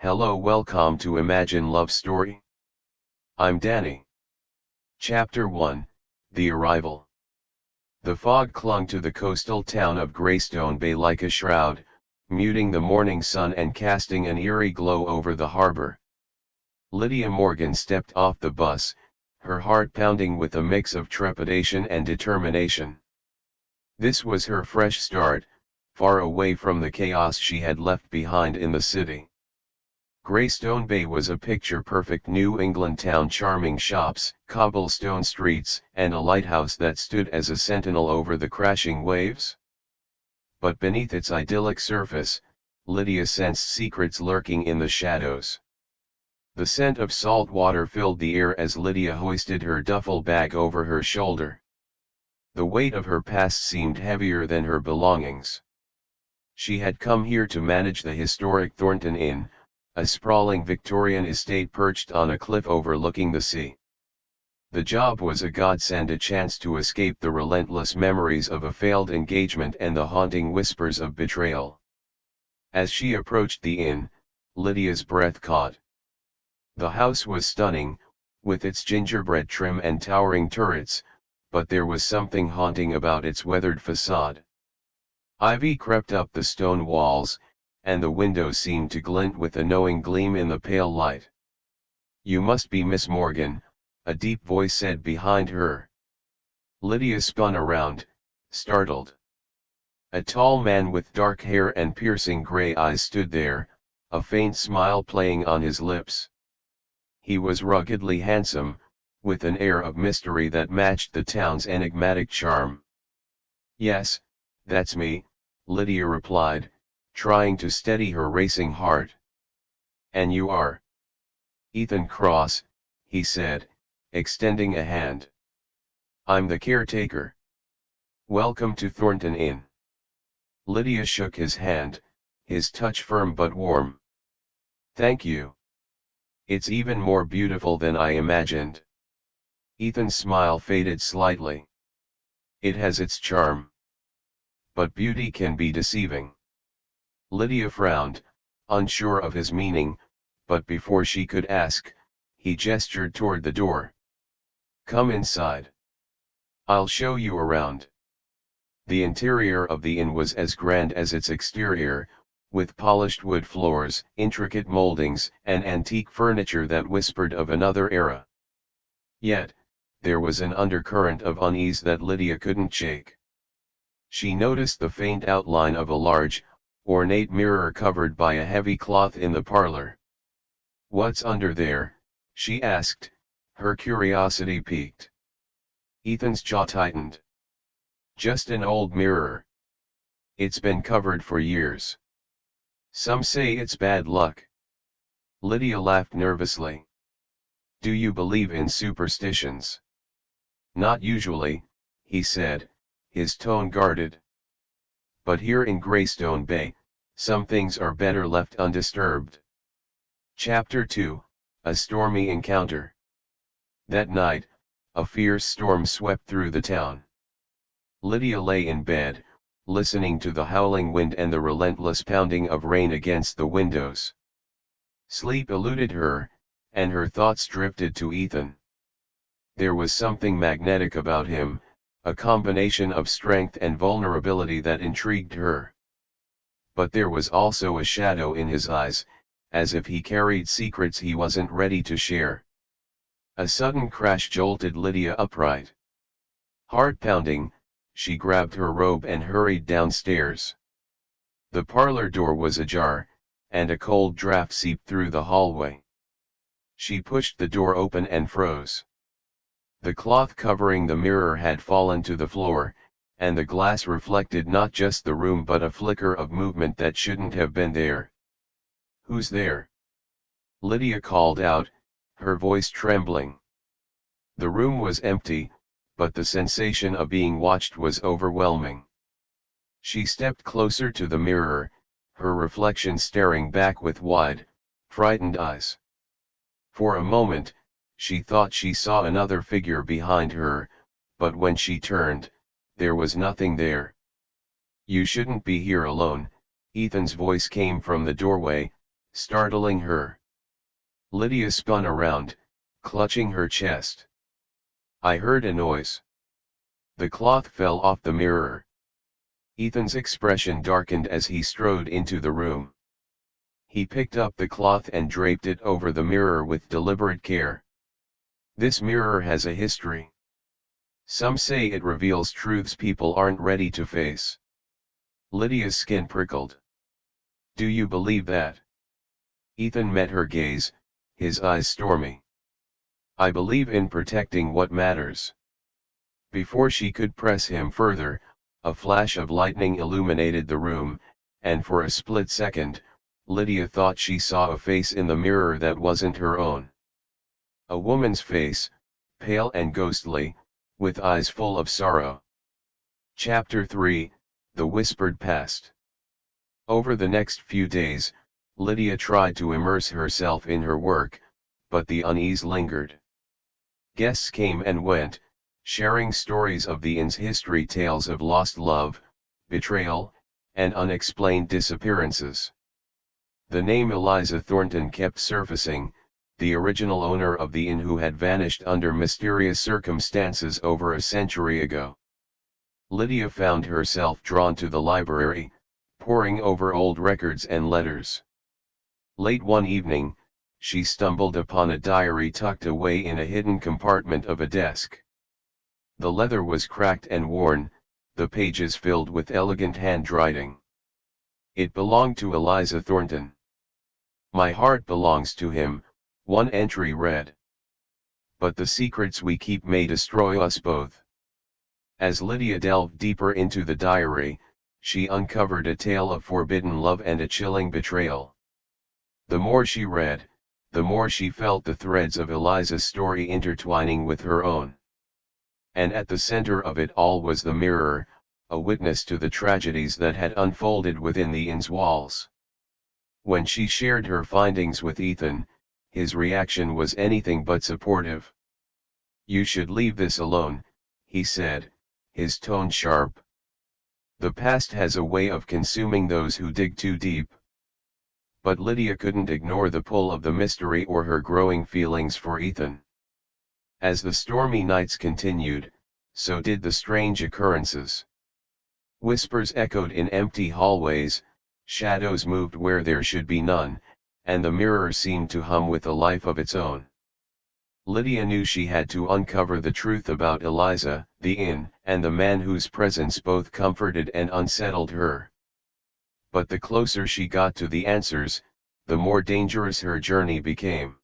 Hello, welcome to Imagine Love Story. I'm Danny. Chapter 1, The Arrival. The fog clung to the coastal town of Greystone Bay like a shroud, muting the morning sun and casting an eerie glow over the harbor. Lydia Morgan stepped off the bus, her heart pounding with a mix of trepidation and determination. This was her fresh start, far away from the chaos she had left behind in the city. Greystone Bay was a picture-perfect New England town, charming shops, cobblestone streets, and a lighthouse that stood as a sentinel over the crashing waves. But beneath its idyllic surface, Lydia sensed secrets lurking in the shadows. The scent of salt water filled the air as Lydia hoisted her duffel bag over her shoulder. The weight of her past seemed heavier than her belongings. She had come here to manage the historic Thornton Inn, a sprawling Victorian estate perched on a cliff overlooking the sea. The job was a godsend, a chance to escape the relentless memories of a failed engagement and the haunting whispers of betrayal. As she approached the inn, Lydia's breath caught. The house was stunning, with its gingerbread trim and towering turrets, but there was something haunting about its weathered facade. Ivy crept up the stone walls, and the windows seemed to glint with a knowing gleam in the pale light. "You must be Miss Morgan," a deep voice said behind her. Lydia spun around, startled. A tall man with dark hair and piercing gray eyes stood there, a faint smile playing on his lips. He was ruggedly handsome, with an air of mystery that matched the town's enigmatic charm. "Yes, that's me," Lydia replied, trying to steady her racing heart. "And you are?" "Ethan Cross," he said, extending a hand. "I'm the caretaker. Welcome to Thornton Inn." Lydia shook his hand, his touch firm but warm. "Thank you. It's even more beautiful than I imagined." Ethan's smile faded slightly. "It has its charm. But beauty can be deceiving." Lydia frowned, unsure of his meaning, but before she could ask, he gestured toward the door. "Come inside. I'll show you around." The interior of the inn was as grand as its exterior, with polished wood floors, intricate moldings, and antique furniture that whispered of another era. Yet, there was an undercurrent of unease that Lydia couldn't shake. She noticed the faint outline of a large, ornate mirror covered by a heavy cloth in the parlor. "What's under there?" she asked, her curiosity piqued. Ethan's jaw tightened. "Just an old mirror. It's been covered for years. Some say it's bad luck." Lydia laughed nervously. "Do you believe in superstitions?" "Not usually," he said, his tone guarded. "But here in Greystone Bay, some things are better left undisturbed." Chapter 2, A Stormy Encounter. That night, a fierce storm swept through the town. Lydia lay in bed, listening to the howling wind and the relentless pounding of rain against the windows. Sleep eluded her, and her thoughts drifted to Ethan. There was something magnetic about him, a combination of strength and vulnerability that intrigued her. But there was also a shadow in his eyes, as if he carried secrets he wasn't ready to share. A sudden crash jolted Lydia upright. Heart pounding, she grabbed her robe and hurried downstairs. The parlor door was ajar, and a cold draft seeped through the hallway. She pushed the door open and froze. The cloth covering the mirror had fallen to the floor, and the glass reflected not just the room but a flicker of movement that shouldn't have been there. "Who's there?" Lydia called out, her voice trembling. The room was empty, but the sensation of being watched was overwhelming. She stepped closer to the mirror, her reflection staring back with wide, frightened eyes. For a moment, she thought she saw another figure behind her, but when she turned, there was nothing there. "You shouldn't be here alone," Ethan's voice came from the doorway, startling her. Lydia spun around, clutching her chest. I heard a noise. The cloth fell off the mirror. Ethan's expression darkened as he strode into the room. He picked up the cloth and draped it over the mirror with deliberate care. This mirror has a history. Some say it reveals truths people aren't ready to face. Lydia's skin prickled. Do you believe that? Ethan met her gaze, his eyes stormy. I believe in protecting what matters. Before she could press him further, a flash of lightning illuminated the room, and for a split second, Lydia thought she saw a face in the mirror that wasn't her own. A woman's face, pale and ghostly, with eyes full of sorrow. Chapter 3, The Whispered Past. Over the next few days, Lydia tried to immerse herself in her work, but the unease lingered. Guests came and went, sharing stories of the inn's history, tales of lost love, betrayal, and unexplained disappearances. The name Eliza Thornton kept surfacing, the original owner of the inn who had vanished under mysterious circumstances over a century ago. Lydia found herself drawn to the library, poring over old records and letters. Late one evening, she stumbled upon a diary tucked away in a hidden compartment of a desk. The leather was cracked and worn, the pages filled with elegant handwriting. It belonged to Eliza Thornton. My heart belongs to him, one entry read. But the secrets we keep may destroy us both. As Lydia delved deeper into the diary, she uncovered a tale of forbidden love and a chilling betrayal. The more she read, the more she felt the threads of Eliza's story intertwining with her own. And at the center of it all was the mirror, a witness to the tragedies that had unfolded within the inn's walls. When she shared her findings with Ethan, his reaction was anything but supportive. You should leave this alone, he said, his tone sharp. The past has a way of consuming those who dig too deep. But Lydia couldn't ignore the pull of the mystery or her growing feelings for Ethan. As the stormy nights continued, so did the strange occurrences. Whispers echoed in empty hallways, shadows moved where there should be none, and the mirror seemed to hum with a life of its own. Lydia knew she had to uncover the truth about Eliza, the inn, and the man whose presence both comforted and unsettled her. But the closer she got to the answers, the more dangerous her journey became.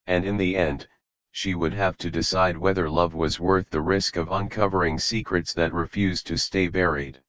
And in the end, she would have to decide whether love was worth the risk of uncovering secrets that refused to stay buried.